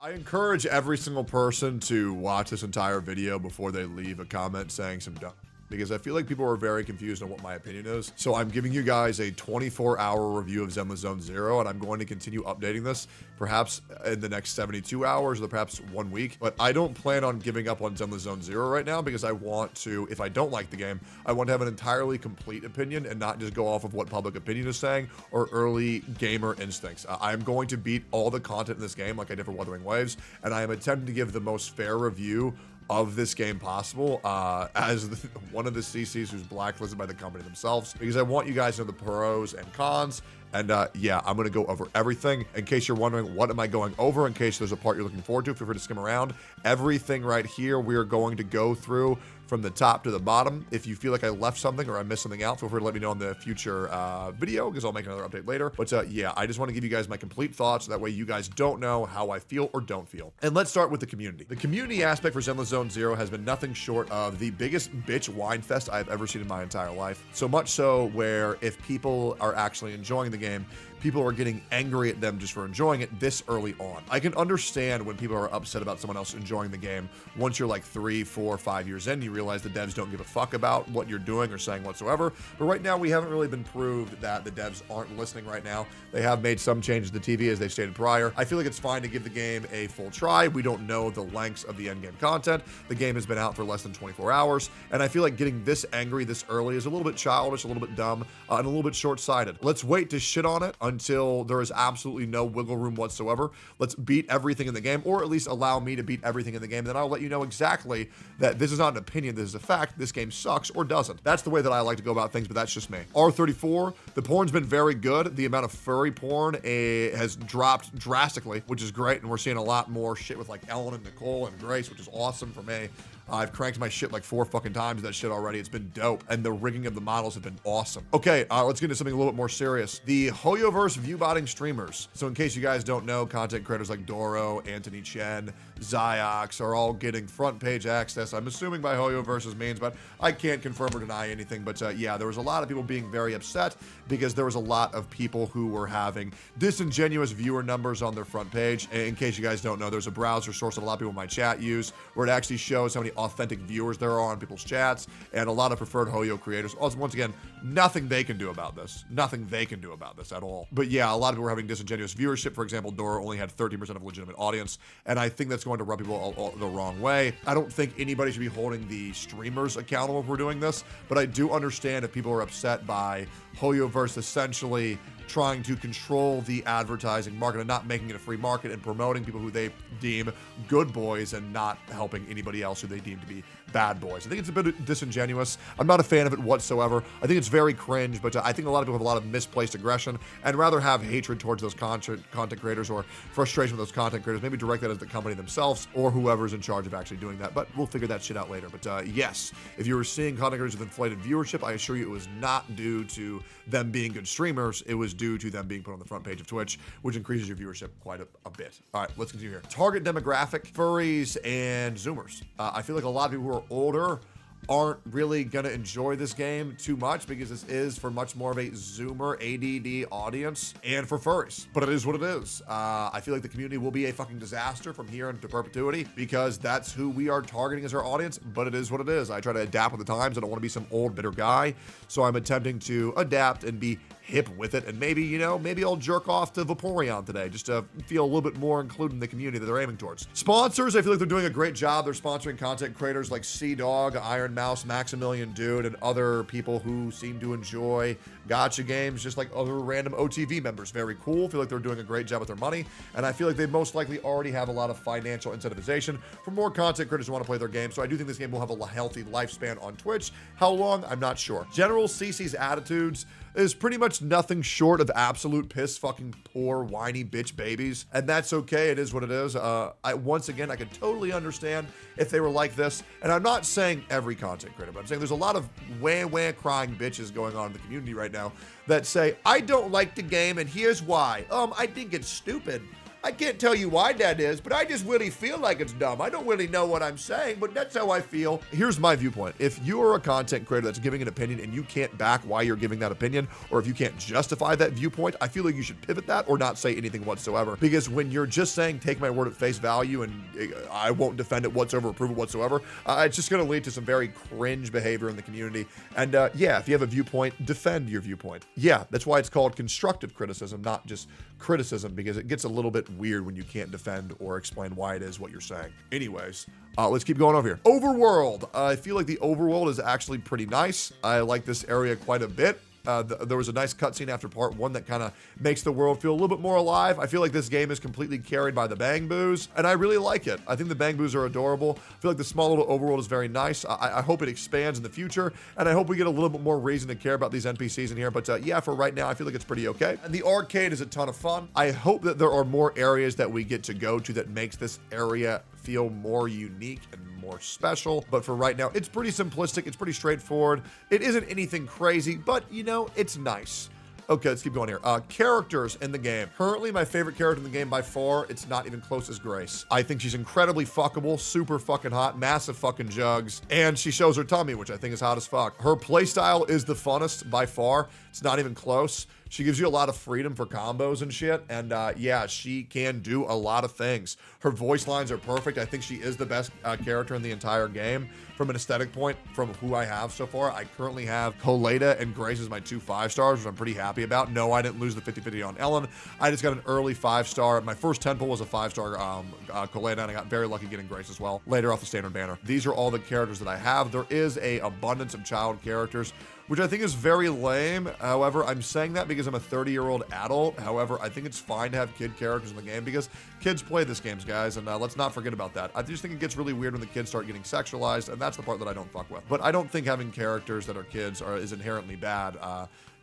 I encourage every single person to watch this entire video before they leave a comment saying some dumb, because I feel like people are very confused on what my opinion is. So I'm giving you guys a 24-hour review of Zenless Zone Zero, and I'm going to continue updating this, perhaps in the next 72 hours or perhaps 1 week. But I don't plan on giving up on Zenless Zone Zero right now, because I want to, if I don't like the game, I want to have an entirely complete opinion and not just go off of what public opinion is saying or early gamer instincts. I'm going to beat all the content in this game like I did for Wuthering Waves, and I am attempting to give the most fair review of this game possible as one of the CCs who's blacklisted by the company themselves, because I want you guys to know the pros and cons. And yeah, I'm gonna go over everything. In case you're wondering what am I going over, in case there's a part you're looking forward to, feel free to skim around. Everything right here we are going to go through from the top to the bottom. If you feel like I left something or I missed something out, feel free to let me know in the future video, because I'll make another update later. But yeah, I just want to give you guys my complete thoughts, so that way you guys don't know how I feel or don't feel. And let's start with the community. The community aspect for Zenless Zone Zero has been nothing short of the biggest bitch wine fest I've ever seen in my entire life. So much so where if people are actually enjoying the game, people are getting angry at them just for enjoying it this early on. I can understand when people are upset about someone else enjoying the game. Once you're like 3, 4, 5 years in, you realize the devs don't give a fuck about what you're doing or saying whatsoever. But right now, we haven't really been proved that the devs aren't listening right now. They have made some changes to the TV, as they've stated prior. I feel like it's fine to give the game a full try. We don't know the lengths of the endgame content. The game has been out for less than 24 hours. And I feel like getting this angry this early is a little bit childish, a little bit dumb, and a little bit short-sighted. Let's wait to shit on it until there is absolutely no wiggle room whatsoever. Let's beat everything in the game, or at least allow me to beat everything in the game. Then I'll let you know exactly that this is not an opinion, this is a fact. This game sucks or doesn't. That's the way that I like to go about things, but that's just me. R34, the porn's been very good. The amount of furry porn has dropped drastically, which is great, and we're seeing a lot more shit with like Ellen and Nicole and Grace, which is awesome for me. I've cranked my shit like 4 fucking times that shit already. It's been dope. And the rigging of the models have been awesome. Okay, let's get into something a little bit more serious. The Hoyoverse view-botting streamers. So in case you guys don't know, content creators like Doro, Anthony Chen, Ziox are all getting front page access. I'm assuming by Hoyoverse's means, but I can't confirm or deny anything. But yeah, there was a lot of people being very upset because there was a lot of people who were having disingenuous viewer numbers on their front page. In case you guys don't know, there's a browser source that a lot of people in my chat use where it actually shows how many authentic viewers there are on people's chats, and a lot of preferred Hoyo creators. Also, once again, nothing they can do about this. Nothing they can do about this at all. But yeah, a lot of people were having disingenuous viewership. For example, Dora only had 13% of legitimate audience, and I think that's going to rub people all the wrong way. I don't think anybody should be holding the streamers accountable for doing this, but I do understand if people are upset by Hoyoverse essentially trying to control the advertising market and not making it a free market and promoting people who they deem good boys and not helping anybody else who they deem to be bad boys. I think it's a bit disingenuous. I'm not a fan of it whatsoever. I think it's very cringe, but I think a lot of people have a lot of misplaced aggression and rather have hatred towards those content creators or frustration with those content creators. Maybe direct that at the company themselves or whoever's in charge of actually doing that, but we'll figure that shit out later. But yes, if you were seeing content creators with inflated viewership, I assure you it was not due to them being good streamers. It was due to them being put on the front page of Twitch, which increases your viewership quite a bit. All right, let's continue here. Target demographic, furries and Zoomers. I feel like a lot of people who are older aren't really gonna enjoy this game too much because this is for much more of a Zoomer ADD audience and for furries, but it is what it is. I feel like the community will be a fucking disaster from here into perpetuity because that's who we are targeting as our audience, but it is what it is. I try to adapt with the times. I don't want to be some old bitter guy, so I'm attempting to adapt and be hip with it, and maybe, you know, maybe I'll jerk off to Vaporeon today just to feel a little bit more included in the community that they're aiming towards. Sponsors, I feel like they're doing a great job. They're sponsoring content creators like Sea Dog, Iron Mouse, Maximilian Dude, and other people who seem to enjoy gacha games just like other random OTV members. Very cool. I feel like they're doing a great job with their money, and I feel like they most likely already have a lot of financial incentivization for more content creators who want to play their game, so I do think this game will have a healthy lifespan on Twitch. How long? I'm not sure. General CC's attitudes is pretty much nothing short of absolute piss fucking poor whiny bitch babies, and that's okay. It is what it is. Once again, I could totally understand if they were like this, and I'm not saying every content creator, but I'm saying there's a lot of wah crying bitches going on in the community right now that say, I don't like the game and here's why. I think it's stupid. I can't tell you why that is, but I just really feel like it's dumb. I don't really know what I'm saying, but that's how I feel. Here's my viewpoint. If you are a content creator that's giving an opinion and you can't back why you're giving that opinion, or if you can't justify that viewpoint, I feel like you should pivot that or not say anything whatsoever. Because when you're just saying, take my word at face value and I won't defend it whatsoever, prove it whatsoever, it's just going to lead to some very cringe behavior in the community. And yeah, if you have a viewpoint, defend your viewpoint. Yeah, that's why it's called constructive criticism, not just criticism, because it gets a little bit weird when you can't defend or explain why it is what you're saying. Anyways, let's keep going over here. Overworld. I feel like the overworld is actually pretty nice. I like this area quite a bit. There was a nice cutscene after part 1 that kind of makes the world feel a little bit more alive. I feel like this game is completely carried by the Bang Boos, and I really like it. I think the Bang Boos are adorable. I feel like the small little overworld is very nice. I hope it expands in the future, and I hope we get a little bit more reason to care about these NPCs in here. But yeah, for right now, I feel like it's pretty okay. And the arcade is a ton of fun. I hope that there are more areas that we get to go to that makes this area feel more unique and more special. But for right now, it's pretty simplistic. It's pretty straightforward. It isn't anything crazy, but you know, it's nice. Okay, let's keep going here. Characters in the game. Currently, my favorite character in the game by far, it's not even close as Grace. I think she's incredibly fuckable, super fucking hot, massive fucking jugs, and she shows her tummy, which I think is hot as fuck. Her playstyle is the funnest by far. It's not even close. She gives you a lot of freedom for combos and shit, and yeah, she can do a lot of things. Her voice lines are perfect. I think she is the best character in the entire game. From an aesthetic point, from who I have so far, I currently have Coleta and Grace as my 2 5-stars, which I'm pretty happy about. No, I didn't lose the 50-50 on Ellen. I just got an early 5-star. My first 10 pull was a 5-star Coleta, and I got very lucky getting Grace as well, later off the standard banner. These are all the characters that I have. There is a abundance of child characters, which I think is very lame. However, I'm saying that because I'm a 30-year-old adult. However, I think it's fine to have kid characters in the game because kids play this games, guys, and let's not forget about that. I just think it gets really weird when the kids start getting sexualized, and that's the part that I don't fuck with. But I don't think having characters that are kids is inherently bad.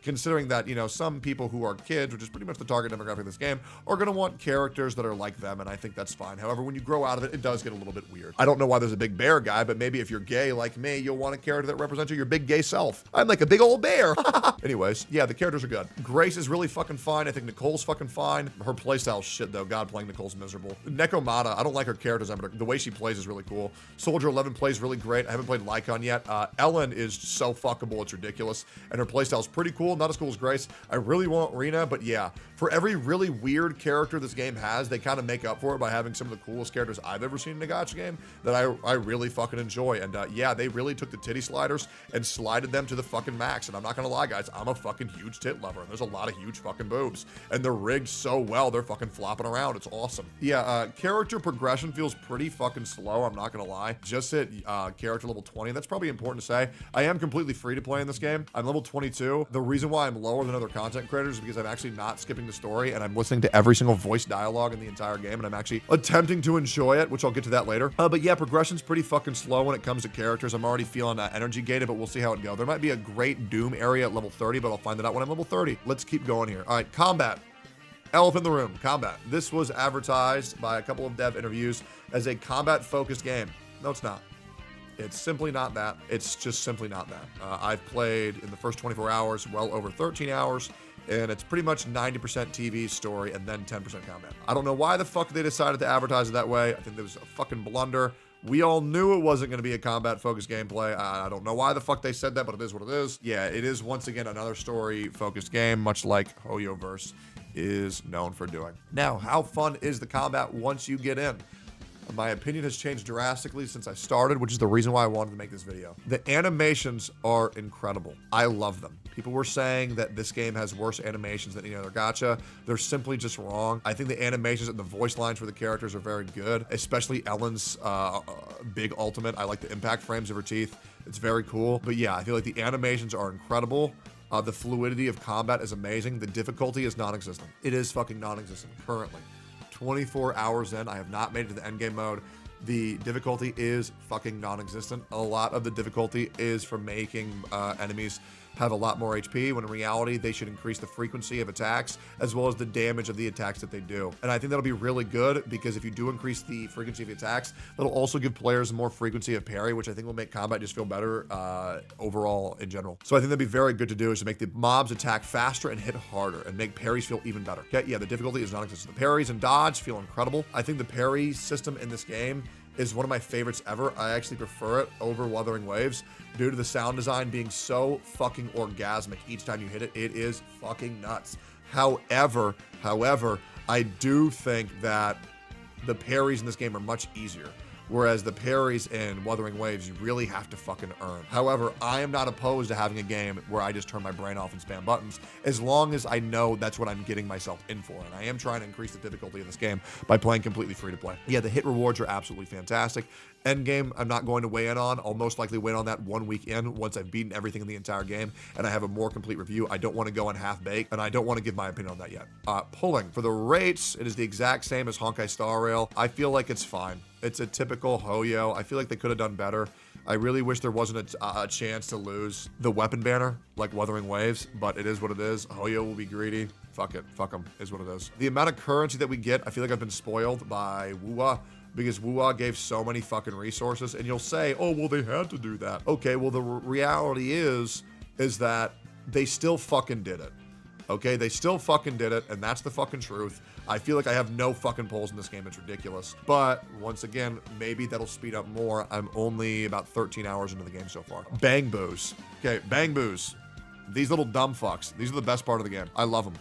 Considering that, you know, some people who are kids, which is pretty much the target demographic of this game, are going to want characters that are like them, and I think that's fine. However, when you grow out of it, it does get a little bit weird. I don't know why there's a big bear guy, but maybe if you're gay like me, you'll want a character that represents your big gay self. I'm like a big old bear. Anyways, yeah, the characters are good. Grace is really fucking fine. I think Nicole's fucking fine. Her playstyle's shit, though. God, playing Nicole's miserable. Nekomata, I don't like her character design, but the way she plays is really cool. Soldier 11 plays really great. I haven't played Lycon yet. Ellen is so fuckable, it's ridiculous, and her playstyle's pretty cool. Not as cool as Grace. I really want Rena, but yeah, for every really weird character this game has, they kind of make up for it by having some of the coolest characters I've ever seen in a gacha game that I really fucking enjoy. And yeah, they really took the titty sliders and slided them to the fucking max. And I'm not gonna lie, guys, I'm a fucking huge tit lover, and there's a lot of huge fucking boobs, and they're rigged so well, they're fucking flopping around. It's awesome. Yeah, character progression feels pretty fucking slow, I'm not gonna lie. Just hit character level 20. That's probably important to say. I am completely free to play in this game. I'm level 22. The reason why I'm lower than other content creators is because I'm actually not skipping the story, and I'm listening to every single voice dialogue in the entire game, and I'm actually attempting to enjoy it, which I'll get to that later. But yeah, progression's pretty fucking slow when it comes to characters. I'm already feeling energy gated, but we'll see how it goes. There might be a great Doom area at level 30, but I'll find that out when I'm level 30. Let's keep going here. All right, combat. Elephant in the room, combat. This was advertised by a couple of dev interviews as a combat-focused game. No, it's not. It's simply not that. It's just simply not that. I've played in the first 24 hours well over 13 hours, and it's pretty much 90% TV story and then 10% combat. I don't know why the fuck they decided to advertise it that way. I think there was a fucking blunder. We all knew it wasn't going to be a combat-focused gameplay. I don't know why the fuck they said that, but it is what it is. Yeah, it is once again another story-focused game, much like Hoyoverse is known for doing. Now, how fun is the combat once you get in? My opinion has changed drastically since I started, which is the reason why I wanted to make this video. The animations are incredible. I love them. People were saying that this game has worse animations than any other gacha. They're simply just wrong. I think the animations and the voice lines for the characters are very good, especially Ellen's big ultimate. I like the impact frames of her teeth. It's very cool. But yeah, I feel like the animations are incredible. The fluidity of combat is amazing. The difficulty is non-existent. It is fucking non-existent currently. 24 hours in, I have not made it to the endgame mode. The difficulty is fucking non-existent. A lot of the difficulty is from making enemies have a lot more HP, when in reality, they should increase the frequency of attacks as well as the damage of the attacks that they do. And I think that'll be really good because if you do increase the frequency of the attacks, that'll also give players more frequency of parry, which I think will make combat just feel better overall in general. So I think that'd be very good to do, is to make the mobs attack faster and hit harder and make parries feel even better. Okay, yeah, the difficulty is non-existent. The parries and dodge feel incredible. I think the parry system in this game is one of my favorites ever. I actually prefer it over Wuthering Waves due to the sound design being so fucking orgasmic each time you hit it. It is fucking nuts. However, I do think that the parries in this game are much easier, whereas the parries in Wuthering Waves, you really have to fucking earn. However, I am not opposed to having a game where I just turn my brain off and spam buttons, as long as I know that's what I'm getting myself in for. And I am trying to increase the difficulty of this game by playing completely free to play. Yeah, the hit rewards are absolutely fantastic. Endgame, I'm not going to weigh in on. I'll most likely weigh in on that 1 week in once I've beaten everything in the entire game and I have a more complete review. I don't want to go on half-baked, and I don't want to give my opinion on that yet. Pulling. For the rates, it is the exact same as Honkai Star Rail. I feel like it's fine. It's a typical Hoyo. I feel like they could have done better. I really wish there wasn't a chance to lose the weapon banner like Wuthering Waves, but it is what it is. Hoyo will be greedy. Fuck it. Fuck them is what it is. The amount of currency that we get, I feel like I've been spoiled by Wuwa, because Wuwa gave so many fucking resources, and you'll say, oh, well, they had to do that. Okay, well, the reality is that they still fucking did it. Okay, they still fucking did it, and that's the fucking truth. I feel like I have no fucking pulls in this game. It's ridiculous. But once again, maybe that'll speed up more. I'm only about 13 hours into the game so far. Bang boos. Okay, bang boos. These little dumb fucks. These are the best part of the game. I love them.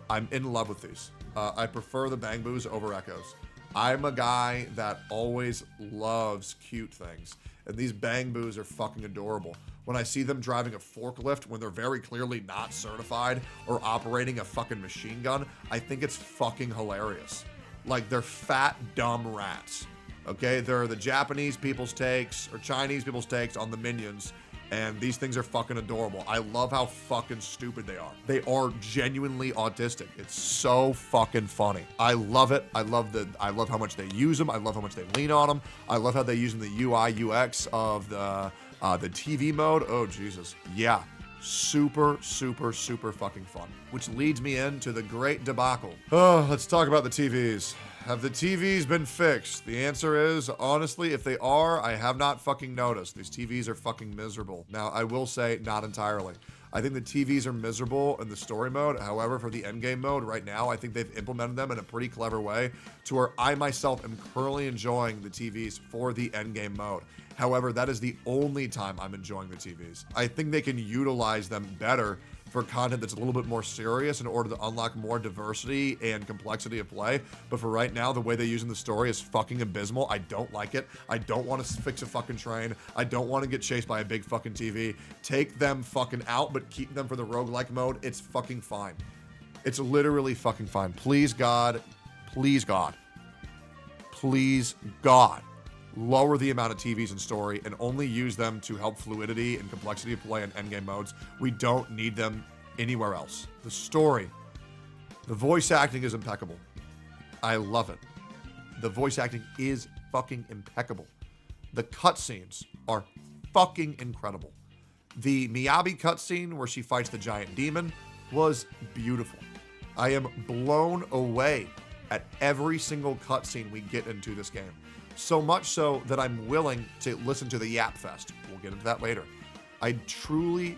I'm in love with these. I prefer the bang boos over echoes. I'm a guy that always loves cute things, and these bang boos are fucking adorable. When I see them driving a forklift when they're very clearly not certified or operating a fucking machine gun, I think it's fucking hilarious. Like, they're fat, dumb rats. Okay, they're the Japanese people's takes or Chinese people's takes on the Minions, and these things are fucking adorable. I love how fucking stupid they are. They are genuinely autistic. It's so fucking funny. I love it. I love how much they use them. I love how much they lean on them. I love how they use them the UI UX of the TV mode. Oh Jesus, yeah. Super fucking fun. Which leads me into the great debacle. Oh, let's talk about the TVs. Have the TVs been fixed? The answer is, honestly, if they are, I have not fucking noticed. These TVs are fucking miserable. Now, I will say, not entirely. I think the TVs are miserable in the story mode. However, for the endgame mode right now, I think they've implemented them in a pretty clever way to where I myself am currently enjoying the TVs for the endgame mode. However, that is the only time I'm enjoying the TVs. I think they can utilize them better for content that's a little bit more serious in order to unlock more diversity and complexity of play. But for right now, the way they use in the story is fucking abysmal. I don't like it. I don't want to fix a fucking train. I don't want to get chased by a big fucking TV. Take them fucking out, but keep them for the roguelike mode. It's fucking fine. It's literally fucking fine. Please God, please God, please God, lower the amount of TVs in story and only use them to help fluidity and complexity of play in endgame modes. We don't need them anywhere else. The story, the voice acting is impeccable. I love it. The voice acting is fucking impeccable. The cutscenes are fucking incredible. The Miyabi cutscene where she fights the giant demon was beautiful. I am blown away at every single cutscene we get into this game. So much so that I'm willing to listen to the Yap Fest. We'll get into that later. I truly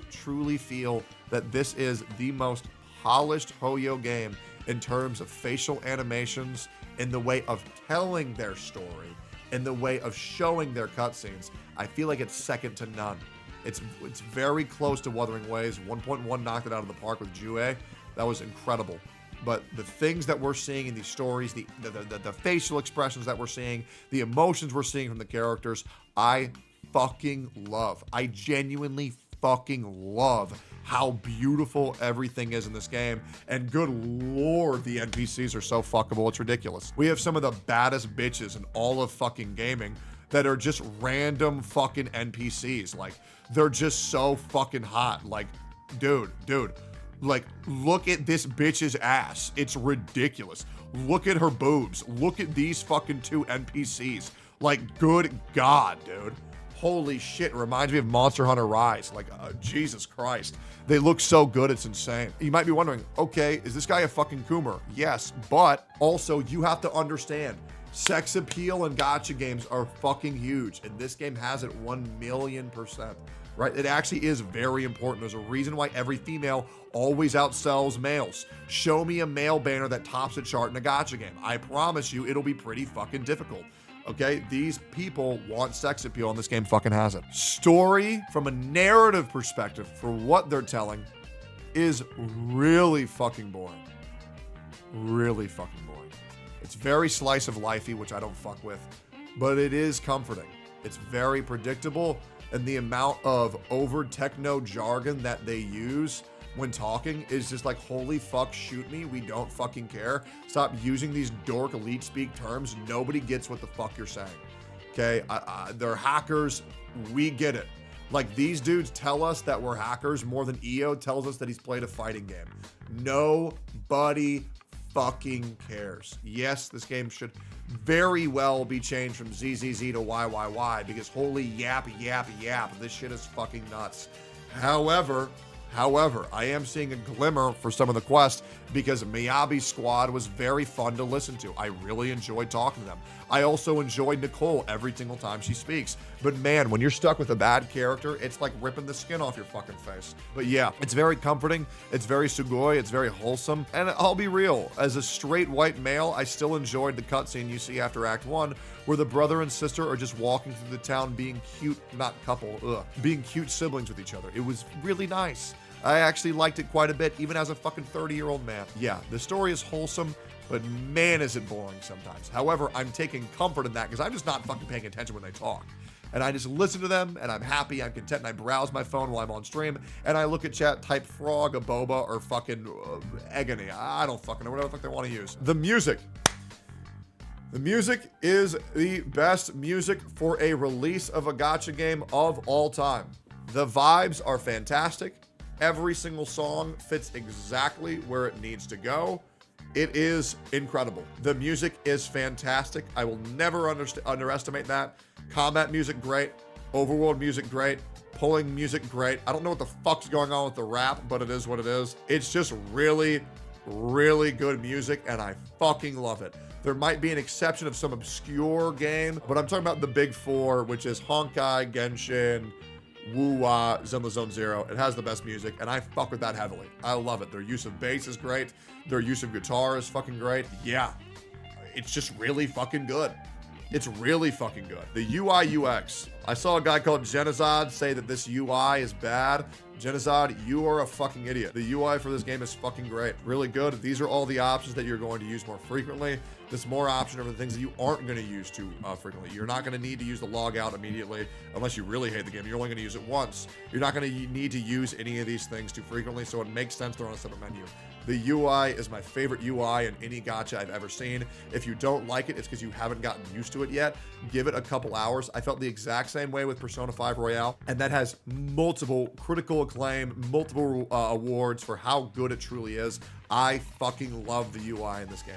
feel that this is the most polished Hoyo game in terms of facial animations, in the way of telling their story, in the way of showing their cutscenes. I feel like it's second to none. It's very close to Wuthering Waves. 1.1 knocked it out of the park with Jue. That was incredible. But the things that we're seeing in these stories, the facial expressions that we're seeing, the emotions we're seeing from the characters, I fucking love. I genuinely fucking love how beautiful everything is in this game. And good lord, the NPCs are so fuckable, it's ridiculous. We have some of the baddest bitches in all of fucking gaming that are just random fucking NPCs. Like, they're just so fucking hot. Like, dude. Like, look at this bitch's ass. It's ridiculous. Look at her boobs. Look at these fucking two NPCs. Like, good God, dude. Holy shit, it reminds me of Monster Hunter Rise. Like, Jesus Christ. They look so good, it's insane. You might be wondering, okay, is this guy a fucking Coomer? Yes, but also you have to understand, sex appeal in gacha games are fucking huge, and this game has it 1,000,000%. Right? It actually is very important. There's a reason why every female always outsells males. Show me a male banner that tops a chart in a gacha game. I promise you, it'll be pretty fucking difficult. Okay, these people want sex appeal, and this game fucking has it. Story, from a narrative perspective, for what they're telling, is really fucking boring. Really fucking boring. It's very slice of lifey, which I don't fuck with, but it is comforting. It's very predictable, and the amount of over techno jargon that they use when talking is just like, holy fuck, shoot me, we don't fucking care. Stop using these dork elite speak terms. Nobody gets what the fuck you're saying. Okay, they're hackers, we get it. Like, these dudes tell us that we're hackers more than EO tells us that he's played a fighting game. Nobody fucking cares. Yes, this game should very well be changed from ZZZ to YYY, because holy yap, this shit is fucking nuts. However, I am seeing a glimmer for some of the quests, because Miyabi's squad was very fun to listen to. I really enjoyed talking to them. I also enjoyed Nicole every single time she speaks. But man, when you're stuck with a bad character, it's like ripping the skin off your fucking face. But yeah, it's very comforting. It's very sugoi. It's very wholesome. And I'll be real, as a straight white male, I still enjoyed the cutscene you see after Act 1, where the brother and sister are just walking through the town being cute, not couple, being cute siblings with each other. It was really nice. I actually liked it quite a bit, even as a fucking 30-year-old man. Yeah, the story is wholesome, but man, is it boring sometimes. However, I'm taking comfort in that, because I'm just not fucking paying attention when they talk. And I just listen to them, and I'm happy, I'm content, and I browse my phone while I'm on stream, and I look at chat, type frog, a boba, or fucking agony. I don't fucking know, whatever the fuck they want to use. The music. The music is the best music for a release of a gacha game of all time. The vibes are fantastic. Every single song fits exactly where it needs to go. It is incredible. The music is fantastic. I will never underestimate that. Combat music, great. Overworld music, great. Pulling music, great. I don't know what the fuck's going on with the rap, but it is what it is. It's just really, really good music, and I fucking love it. There might be an exception of some obscure game, but I'm talking about the big four, which is Honkai, Genshin, Woo-Wah, Zenless Zone Zero. It has the best music, and I fuck with that heavily. I love it. Their use of bass is great. Their use of guitar is fucking great. Yeah, it's just really fucking good. It's really fucking good. The UI UX. I saw a guy called Genozad say that this UI is bad. Genozad, you are a fucking idiot. The UI for this game is fucking great. Really good. These are all the options that you're going to use more frequently. This more option are the things that you aren't going to use too frequently. You're not going to need to use the log out immediately unless you really hate the game. You're only going to use it once. You're not going to need to use any of these things too frequently, so it makes sense they're on a separate menu. The UI is my favorite UI in any gacha I've ever seen. If you don't like it, it's because you haven't gotten used to it yet. Give it a couple hours. I felt the exact same way with Persona 5 Royale, and that has multiple critical acclaim, multiple awards for how good it truly is. I fucking love the UI in this game.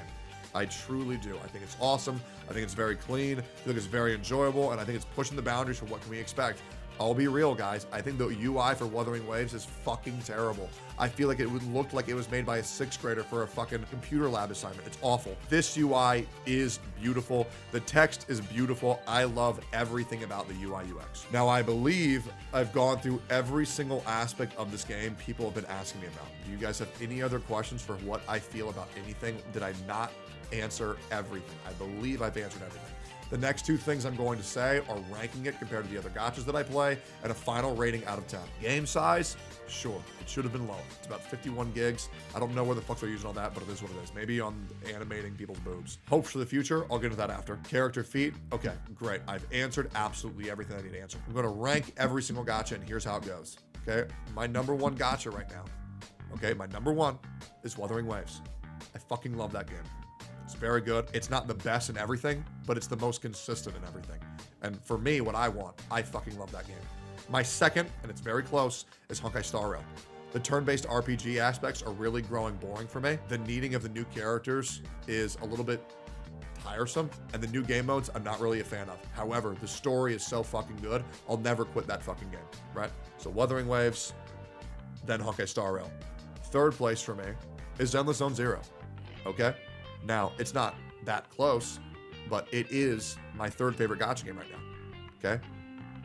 I truly do. I think it's awesome. I think it's very clean. I think it's very enjoyable, and I think it's pushing the boundaries for what can we expect. I'll be real, guys. I think the UI for Wuthering Waves is fucking terrible. I feel like it would look like it was made by a 6th grader for a fucking computer lab assignment. It's awful. This UI is beautiful. The text is beautiful. I love everything about the UI UX. Now, I believe I've gone through every single aspect of this game people have been asking me about. Do you guys have any other questions for what I feel about anything? Did I not answer everything? I believe I've answered everything. The next two things I'm going to say are ranking it compared to the other gachas that I play and a final rating out of 10. Game size, sure, it should have been lower. It's about 51 gigs. I don't know where the fuck they're using all that, but it is what it is. Maybe on animating people's boobs. Hopes for the future, I'll get into that after. Character feat, okay, great. I've answered absolutely everything I need to answer. I'm going to rank every single gacha, and here's how it goes. Okay, my number one gacha right now. Okay, my number one is Wuthering Waves. I fucking love that game. It's very good. It's not the best in everything, but it's the most consistent in everything. And for me, what I want, I fucking love that game. My second, and it's very close, is Honkai Star Rail. The turn-based RPG aspects are really growing boring for me. The needing of the new characters is a little bit tiresome, and the new game modes I'm not really a fan of. However, the story is so fucking good, I'll never quit that fucking game, right? So Wuthering Waves, then Honkai Star Rail. Third place for me is Zenless Zone Zero, okay? Now, it's not that close, but it is my third favorite gacha game right now, okay?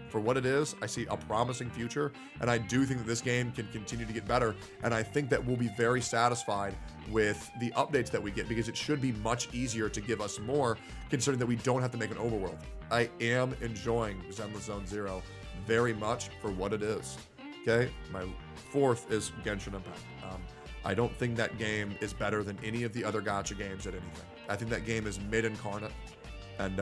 For what it is, I see a promising future, and I do think that this game can continue to get better, and I think that we'll be very satisfied with the updates that we get, because it should be much easier to give us more, considering that we don't have to make an overworld. I am enjoying Zenless Zone Zero very much for what it is, okay? My fourth is Genshin Impact. I don't think that game is better than any of the other gacha games at anything. I think that game is mid-incarnate. And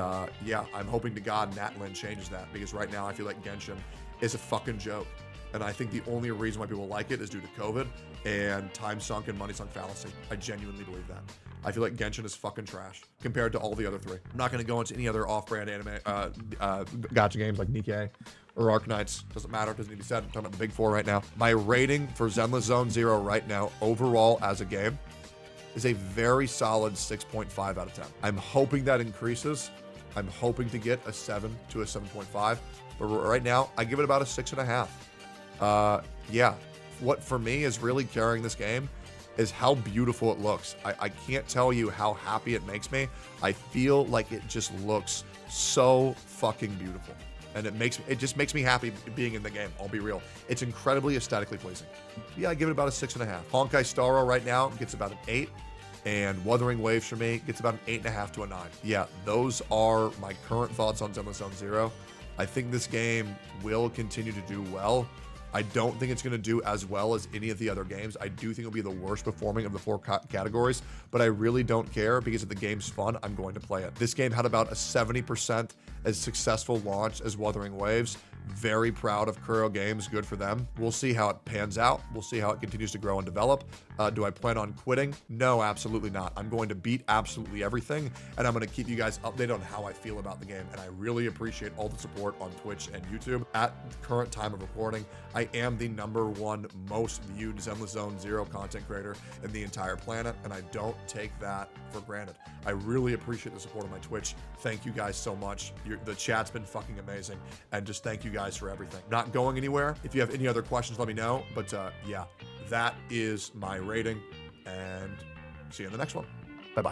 yeah, I'm hoping to God Natlin changes that, because right now I feel like Genshin is a fucking joke. And I think the only reason why people like it is due to COVID and time sunk and money sunk fallacy. I genuinely believe that. I feel like Genshin is fucking trash compared to all the other three. I'm not going to go into any other off-brand anime gacha games like Nikkei or Arknights. Doesn't matter, doesn't need to be said. I'm talking about the big four right now. My rating for Zenless Zone Zero right now, overall as a game, is a very solid 6.5 out of 10. I'm hoping that increases. I'm hoping to get a 7 to a 7.5, but right now I give it about a 6.5. Yeah, what for me is really carrying this game is how beautiful it looks. I can't tell you how happy it makes me. I feel like it just looks so fucking beautiful. And it just makes me happy being in the game. I'll be real. It's incredibly aesthetically pleasing. Yeah, I give it about a 6.5. Honkai Star Rail right now gets about an 8. And Wuthering Waves for me gets about an 8.5 to a 9. Yeah, those are my current thoughts on Zenless Zone Zero. I think this game will continue to do well. I don't think it's going to do as well as any of the other games. I do think it'll be the worst performing of the four categories, but I really don't care, because if the game's fun, I'm going to play it. This game had about a 70% as successful launch as Wuthering Waves. Very proud of Kuro Games. Good for them. We'll see how it pans out. We'll see how it continues to grow and develop. Do I plan on quitting? No, absolutely not. I'm going to beat absolutely everything, and I'm going to keep you guys updated on how I feel about the game. And I really appreciate all the support on Twitch and YouTube. At the current time of recording, I am the #1 most viewed Zenless Zone Zero content creator in the entire planet, and I don't take that for granted. I really appreciate the support on my Twitch. Thank you guys so much. The chat's been fucking amazing, and just thank you guys for everything. Not going anywhere. If you have any other questions, let me know. But yeah, that is my rating, and see you in the next one. Bye-bye.